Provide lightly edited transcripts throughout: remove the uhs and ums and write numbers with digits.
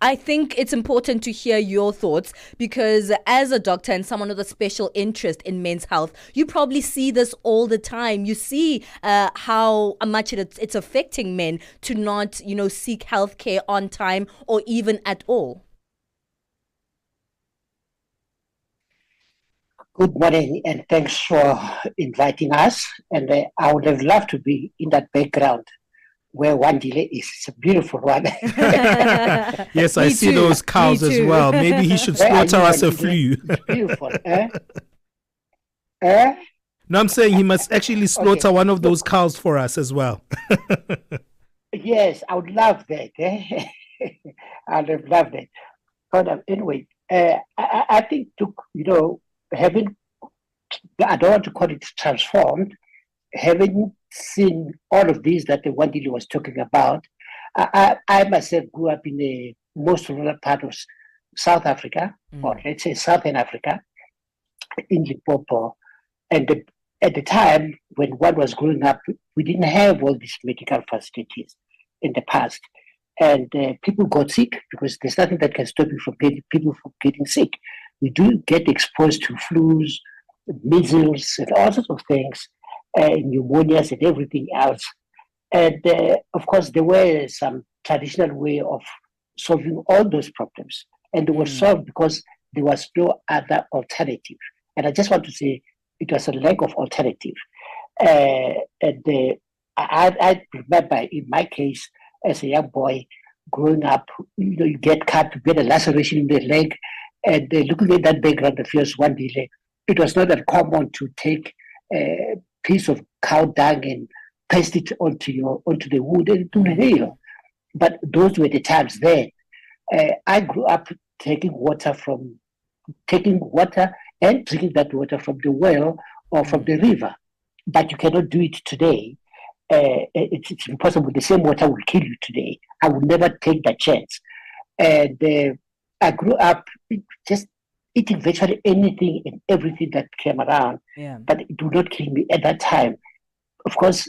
I think it's important to hear your thoughts because as a doctor and someone with a special interest in men's health, you probably see this all the time. You see how much it's affecting men to not, seek healthcare on time or even at all. Good morning, and thanks for inviting us. And I would have loved to be in that background where Wandile is. It's a beautiful one. Yes, I see those cows as well. Maybe he should slaughter us a few. It's beautiful. No, I'm saying he must actually slaughter one of those cows for us as well. Yes, I would love that. I would have loved that. But anyway, I think having, I don't want to call it transformed, having seen all of these that the Wandile was talking about, I myself grew up in the most rural part of South Africa, or let's say Southern Africa, in Limpopo. And at the time when one was growing up, we didn't have all these medical facilities in the past. And people got sick because there's nothing that can stop you from people from getting sick. We do get exposed to flus, measles, and all sorts of things, pneumonias and everything else. And of course, there were some traditional way of solving all those problems. And they were solved because there was no other alternative. And I just want to say it was a lack of alternative. I remember in my case, as a young boy, growing up, you get cut, you get a laceration in the leg, and looking at that background of yours, Wandile, it was not uncommon to take a piece of cow dung and paste it onto the wound and to heal. But those were the times then. I grew up taking water and drinking that water from the well or from the river. But you cannot do it today. It's impossible. The same water will kill you today. I would never take that chance. And I grew up just eating virtually anything and everything that came around. Yeah. But it would not kill me at that time. Of course,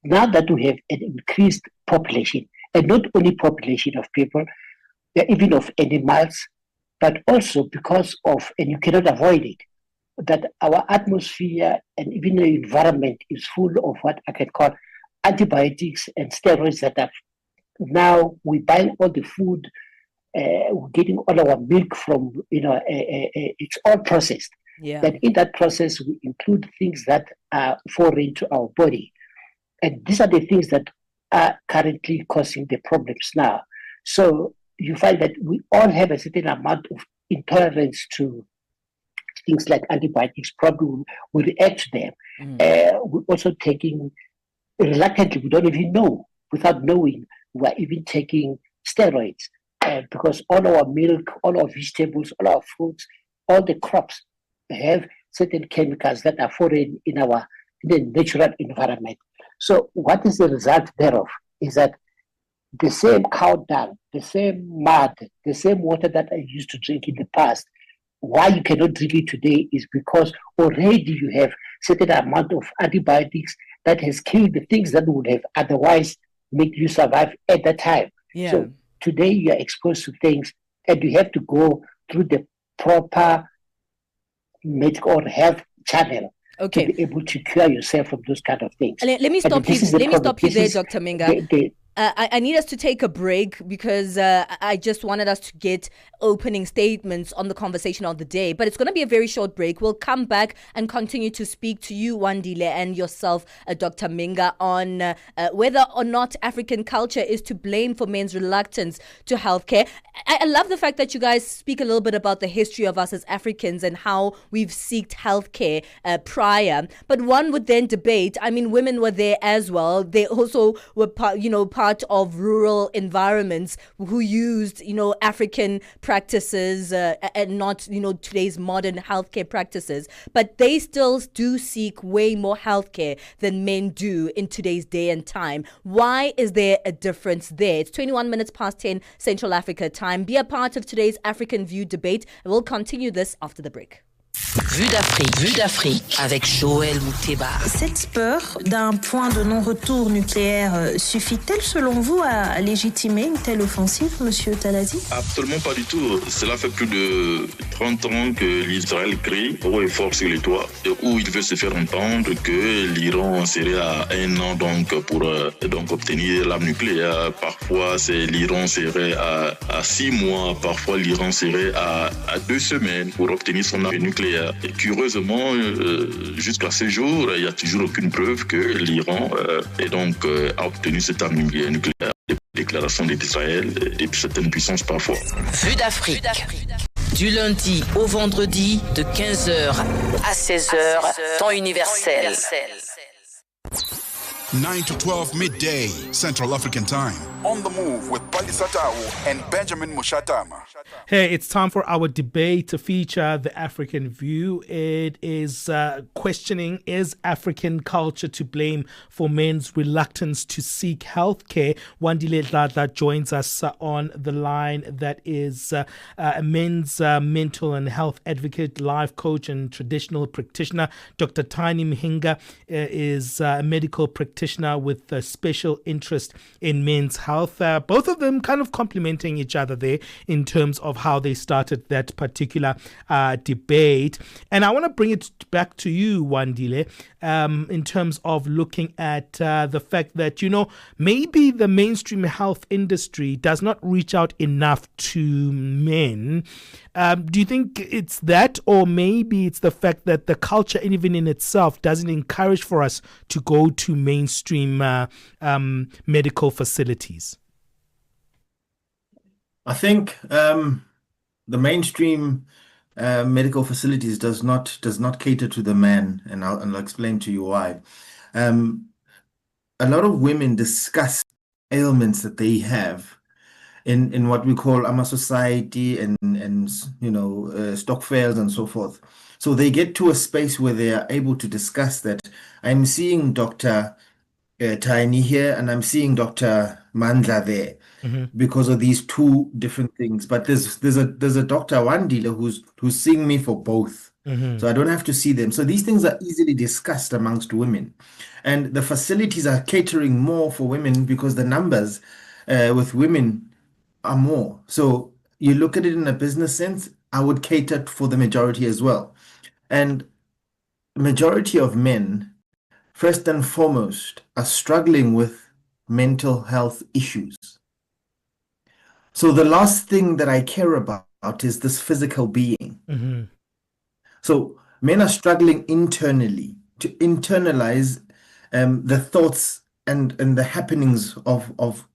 now that we have an increased population, and not only population of people, even of animals, but also because of, and you cannot avoid it, that our atmosphere and even the environment is full of what I can call antibiotics and steroids that are now we buy all the food, we're getting all our milk from, it's all processed. Yeah. And in that process, we include things that are foreign to our body. And these are the things that are currently causing the problems now. So you find that we all have a certain amount of intolerance to things like antibiotics. Probably we react to them. We're also taking, reluctantly, we don't even know, without knowing, we're even taking steroids. Because all our milk, all our vegetables, all our fruits, all the crops have certain chemicals that are foreign in the natural environment. So what is the result thereof is that the same cow dung, the same mud, the same water that I used to drink in the past, why you cannot drink it today is because already you have certain amount of antibiotics that has killed the things that would have otherwise made you survive at that time. Yeah. So today you are exposed to things and you have to go through the proper medical or health channel to be able to cure yourself from those kind of things. Let me stop you. Let me stop you there, Dr. Mhinga. I need us to take a break because I just wanted us to get opening statements on the conversation of the day. But it's going to be a very short break. We'll come back and continue to speak to you, Wandile, and yourself, Dr. Mhinga, on whether or not African culture is to blame for men's reluctance to healthcare. I love the fact that you guys speak a little bit about the history of us as Africans and how we've sought healthcare prior. But one would then debate, I mean, women were there as well. They also were part of rural environments who used, African practices and not, today's modern healthcare practices. But they still do seek way more healthcare than men do in today's day and time. Why is there a difference there? It's 21 minutes past 10 Central Africa time. Be a part of today's African View debate. We'll continue this after the break. Vue d'Afrique avec Joël Mouteba. Cette peur d'un point de non-retour nucléaire suffit-elle selon vous à légitimer une telle offensive, Monsieur Talazi? Absolument pas du tout. Cela fait plus de 30 ans que l'Israël crie haut et fort sur les toits, où il veut se faire entendre que l'Iran serait à 1 an pour obtenir l'arme nucléaire. Parfois, l'Iran serait à 6 mois. Parfois, l'Iran serait à 2 semaines pour obtenir son arme nucléaire. Et curieusement, jusqu'à ce jour, il n'y a toujours aucune preuve que l'Iran a obtenu cette arme nucléaire. Les déclarations d'Israël et certaines puissances parfois. Vue d'Afrique. Du lundi au vendredi de 15h à 16h, temps universel. 9 to 12 midday, Central African Time. On the move with Palesa Tau and Benjamin Moshatama. Hey, it's time for our debate to feature the African view. It is questioning, is African culture to blame for men's reluctance to seek healthcare? Wandile Dladla joins us on the line. That is a men's mental and health advocate, life coach and traditional practitioner. Dr. Tiny Mhinga is a medical practitioner with a special interest in men's health. Both of them kind of complementing each other there in terms of how they started that particular debate. And I want to bring it back to you, Wandile, in terms of looking at the fact that, maybe the mainstream health industry does not reach out enough to men. Do you think it's that, or maybe it's the fact that the culture, even in itself, doesn't encourage for us to go to mainstream medical facilities? I think the mainstream medical facilities does not cater to the man, and I'll explain to you why. A lot of women discuss ailments that they have in what we call our society and stock fairs and so forth. So they get to a space where they are able to discuss that. I'm seeing Dr. Tiny here, and I'm seeing Dr. Mandla there, because of these two different things. But there's a Dr. Wandile who's seeing me for both. So I don't have to see them. So these things are easily discussed amongst women. And the facilities are catering more for women because the numbers with women are more. So you look at it in a business sense, I would cater for the majority as well. And majority of men, first and foremost, are struggling with mental health issues. So the last thing that I care about is this physical being. So men are struggling internally to internalize the thoughts and the happenings of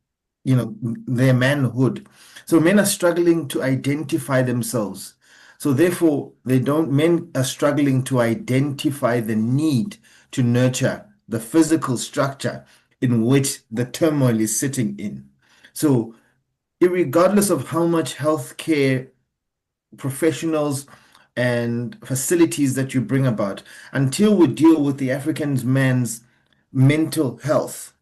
their manhood. So men are struggling to identify themselves. So therefore, men are struggling to identify the need to nurture the physical structure in which the turmoil is sitting in. So irregardless of how much healthcare professionals and facilities that you bring about, until we deal with the African man's mental health,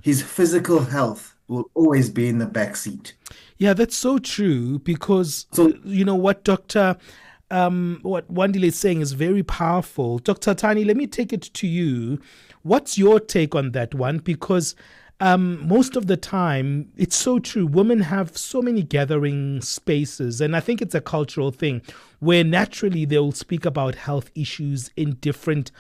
his physical health will always be in the backseat. Yeah, that's so true, because what Dr. What Wandile is saying is very powerful. Dr. Tani, let me take it to you. What's your take on that one? Because most of the time, it's so true. Women have so many gathering spaces, and I think it's a cultural thing where naturally they will speak about health issues in different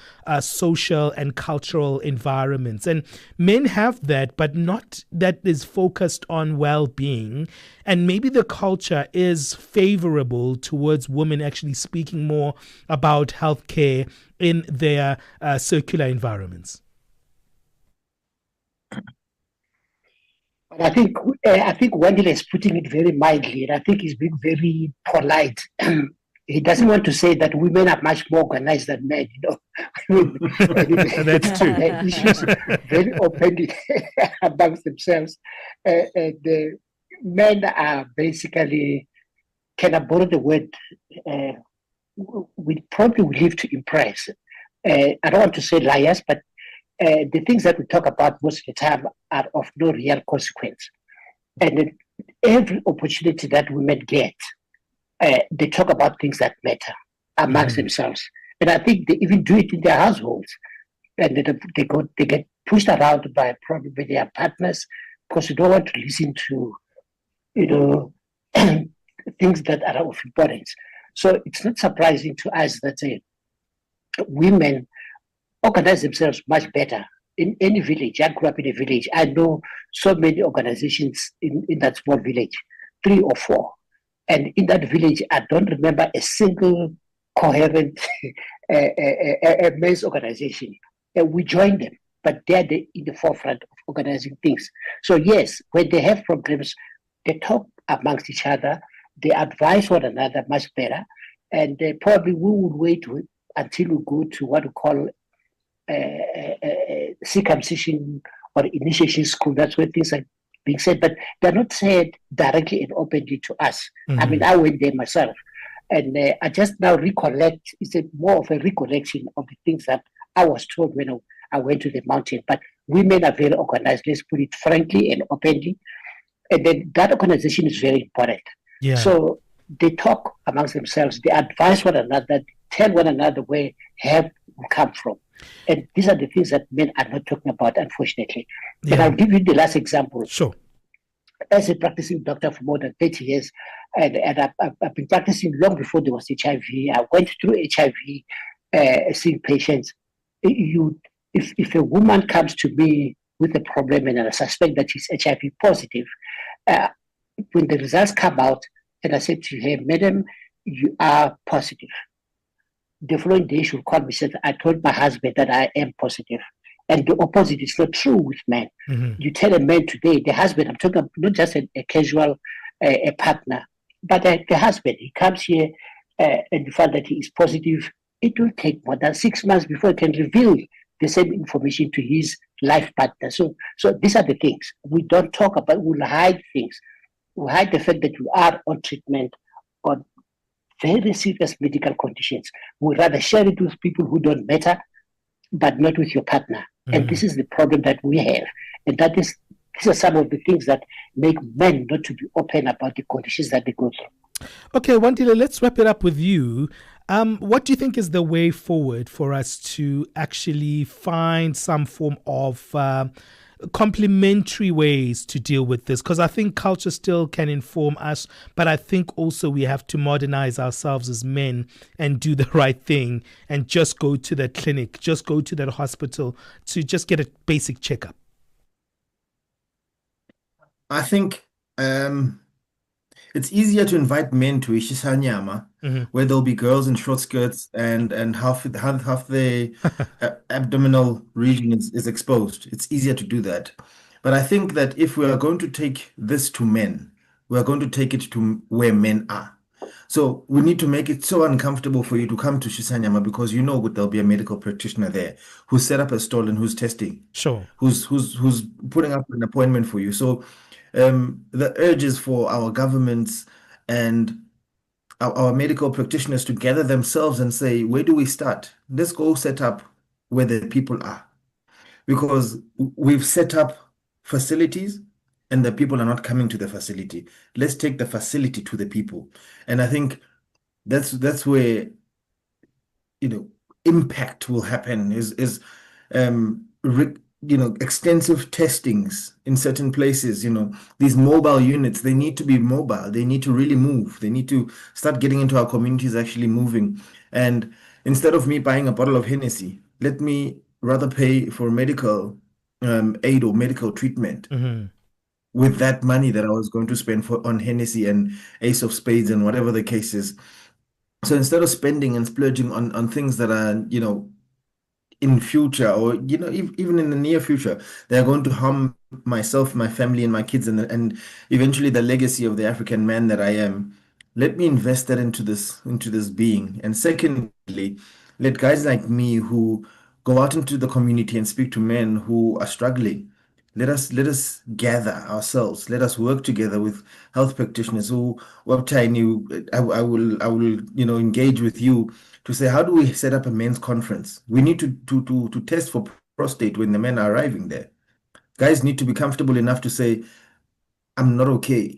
social and cultural environments. And men have that, but not that is focused on well-being. And maybe the culture is favorable towards women actually speaking more about healthcare in their circular environments. I think Wandile is putting it very mildly, and I think he's being very polite. He doesn't want to say that women are much more organized than men. That's true. Issues very openly amongst themselves. The men are basically, can I borrow the word? We probably live to impress. I don't want to say liars, but the things that we talk about most of the time are of no real consequence. And every opportunity that women get, they talk about things that matter. amongst themselves. And I think they even do it in their households. And they get pushed around by probably their partners because you don't want to listen to, things that are of importance. So it's not surprising to us that women organize themselves much better in any village. I grew up in a village. I know so many organizations in that small village, 3 or 4. And in that village, I don't remember a single coherent men's organization. We join them, but they're in the forefront of organizing things. So yes, when they have problems, they talk amongst each other, they advise one another much better, and probably we would wait until we go to what we call circumcision or initiation school. That's where things are being said, but they're not said directly and openly to us. I mean, I went there myself, and I just now recollect, it's more of a recollection of the things that I was told when I went to the mountain. But women are very organized, let's put it frankly and openly. And then that organization is very important. Yeah. So they talk amongst themselves, they advise one another, tell one another where help will come from. And these are the things that men are not talking about, unfortunately. But I'll give you the last example. Sure. As a practicing doctor for more than 30 years, and I've been practicing long before there was HIV. I went through HIV, seeing patients. If a woman comes to me with a problem and I suspect that she's HIV positive, when the results come out, and I said to her, "Madam, you are positive." The following day, she will call me and say, "I told my husband that I am positive." And the opposite is not true with men. You tell a man today, the husband, I'm talking about not just a casual a partner, but the husband, he comes here and you find that he is positive. It will take more than 6 months before he can reveal the same information to his life partner. So these are the things. We don't talk about, we'll hide things. We hide the fact that you are on treatment on very serious medical conditions. We rather share it with people who don't matter, but not with your partner. And this is the problem that we have. And these are some of the things that make men not to be open about the conditions that they go through. Okay, Wandile, let's wrap it up with you. What do you think is the way forward for us to actually find some form of complementary ways to deal with this? Because I think culture still can inform us, but I think also we have to modernize ourselves as men and do the right thing and just go to that clinic, just go to that hospital to just get a basic checkup. I think it's easier to invite men to Ishisanyama, where there'll be girls in short skirts and half the abdominal region is exposed. It's easier to do that. But I think that if we are going to take this to men, we are going to take it to where men are. So we need to make it so uncomfortable for you to come to Shisanyama because you know there'll be a medical practitioner there who's set up a stall and who's testing. Sure. Who's putting up an appointment for you. So the urge is for our governments and our medical practitioners to gather themselves and say, where do we start? Let's go set up where the people are. Because we've set up facilities and the people are not coming to the facility. Let's take the facility to the people. And I think that's where, impact will happen extensive testings in certain places. These mobile units, they need to be mobile. They need to really move. They need to start getting into our communities, actually moving. And instead of me buying a bottle of Hennessy, let me rather pay for medical aid or medical treatment with that money that I was going to spend on Hennessy and Ace of Spades and whatever the case is. So instead of spending and splurging on things that are, in future or even in the near future, they're going to harm myself, my family, and my kids, and eventually the legacy of the African man that I am. Let me invest that into this being. And secondly, let guys like me who go out into the community and speak to men who are struggling. Let us gather ourselves. Let us work together with health practitioners who Tiny. I will engage with you to say, how do we set up a men's conference? We need to test for prostate when the men are arriving there. Guys need to be comfortable enough to say, I'm not okay.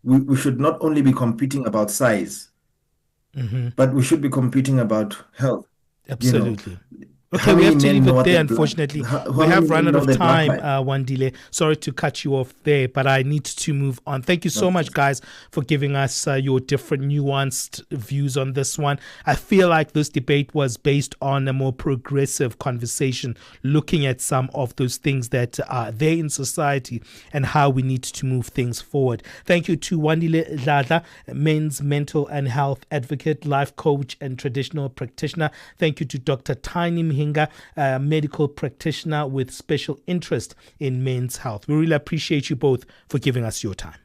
We should not only be competing about size. but we should be competing about health. Absolutely. You know, okay, we have to leave it there, blood, unfortunately. how we have run many out know of their blood time, type? Wandile. Sorry to cut you off there, but I need to move on. Thank you so much, guys, for giving us your different nuanced views on this one. I feel like this debate was based on a more progressive conversation, looking at some of those things that are there in society and how we need to move things forward. Thank you to Wandile Dladla, men's mental and health advocate, life coach, and traditional practitioner. Thank you to Dr. Tiny Mhinga, medical practitioner with special interest in men's health. We really appreciate you both for giving us your time.